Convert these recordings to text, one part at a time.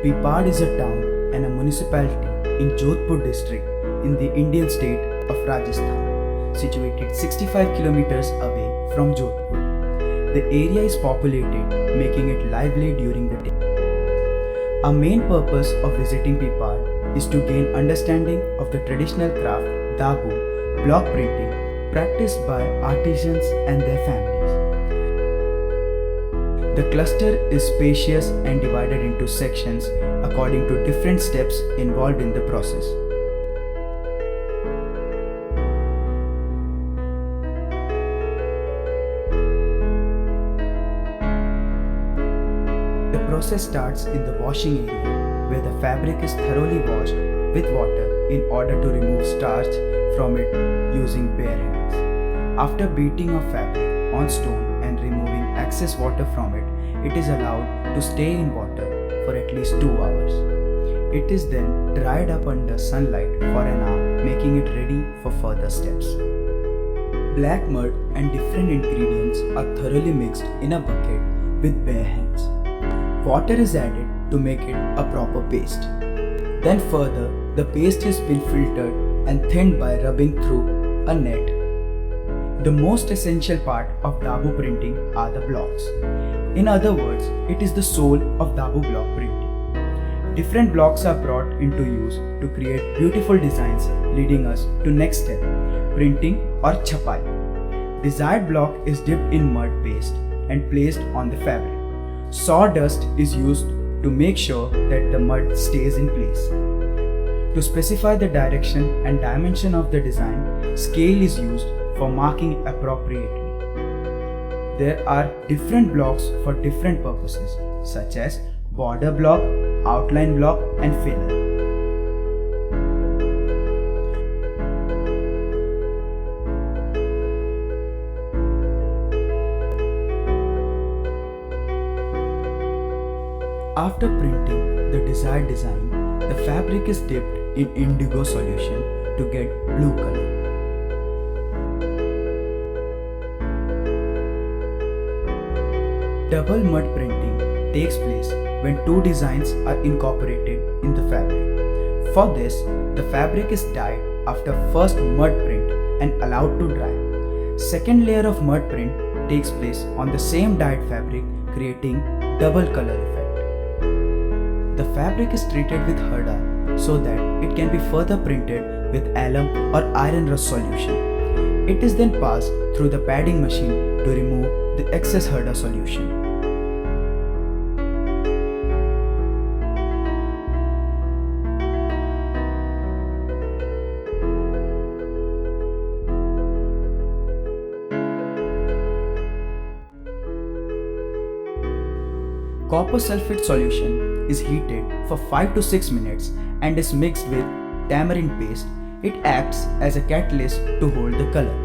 Pipad is a town and a municipality in Jodhpur district in the Indian state of Rajasthan, situated 65 kilometers away from Jodhpur. The area is populated, making it lively during the day. Our main purpose of visiting Pipad is to gain understanding of the traditional craft Dabu, block printing, practiced by artisans and their families. The cluster is spacious and divided into sections according to different steps involved in the process. The process starts in the washing area, where the fabric is thoroughly washed with water in order to remove starch from it using bare hands. After beating of fabric on stone and removing excess water from it, it is allowed to stay in water for at least 2 hours. It is then dried up under sunlight for an hour, making it ready for further steps. Black mud and different ingredients are thoroughly mixed in a bucket with bare hands. Water is added to make it a proper paste. Then further, the paste is been filtered and thinned by rubbing through a net. The most essential part of Dabu printing are the blocks. In other words, it is the soul of Dabu block printing. Different blocks are brought into use to create beautiful designs, leading us to next step, printing or chapai. Desired block is dipped in mud paste and placed on the fabric. Sawdust is used to make sure that the mud stays in place. To specify the direction and dimension of the design, scale is used for marking appropriately. There are different blocks for different purposes, such as border block, outline block, and filler. After printing the desired design, the fabric is dipped in indigo solution to get blue color. Double mud printing takes place when two designs are incorporated in the fabric. For this, the fabric is dyed after first mud print and allowed to dry. Second layer of mud print takes place on the same dyed fabric, creating double color effect. The fabric is treated with harda so that it can be further printed with alum or iron rust solution. It is then passed through the padding machine to remove the excess harda solution. Copper sulfate solution is heated for 5 to 6 minutes and is mixed with tamarind paste. It acts as a catalyst to hold the color.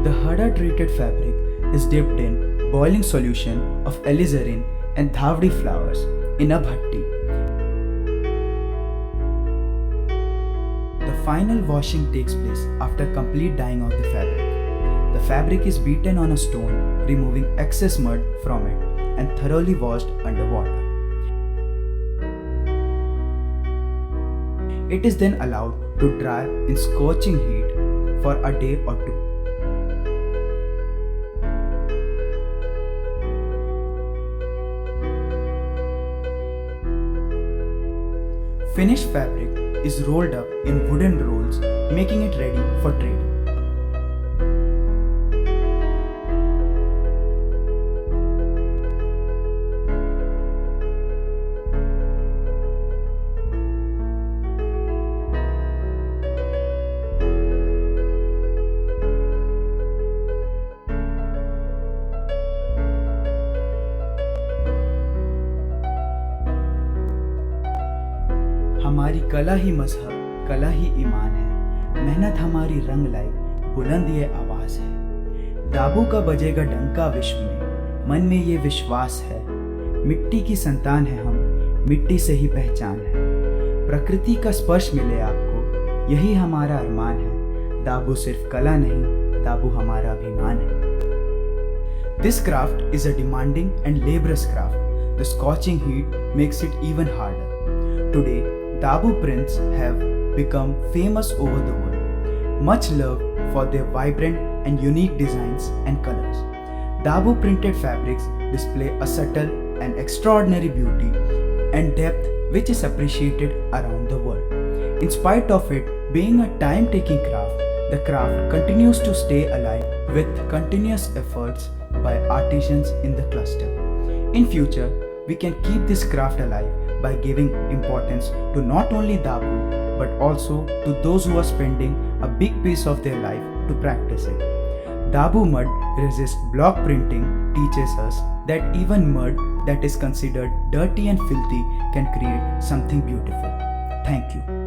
The harda treated fabric is dipped in boiling solution of alizarin and dhavdi flowers in a bhatti. The final washing takes place after complete dyeing of the fabric. The fabric is beaten on a stone, removing excess mud from it and thoroughly washed under water. It is then allowed to dry in scorching heat for a day or two. Finished fabric is rolled up in wooden rolls, making it ready for trading. हमारी कला ही मजहब, कला ही ईमान है, मेहनत हमारी रंग लाई, बुलंद ये आवाज है। दाबू का बजेगा डंका विश्व में, मन में ये विश्वास है, मिट्टी की संतान है हम, मिट्टी से ही पहचान है। प्रकृति का स्पर्श मिले आपको, यही हमारा अरमान है। दाबू सिर्फ कला नहीं, दाबू हमारा अभिमान है। This craft is a demanding and laborious craft. the scorching heat makes it even harder. Today, Dabu prints have become famous over the world, much loved for their vibrant and unique designs and colors. Dabu printed fabrics display a subtle and extraordinary beauty and depth which is appreciated around the world. In spite of it being a time-taking craft, the craft continues to stay alive with continuous efforts by artisans in the cluster. In future, we can keep this craft alive by giving importance to not only Dabu but also to those who are spending a big piece of their life to practice it. Dabu mud resist block printing teaches us that even mud that is considered dirty and filthy can create something beautiful. Thank you.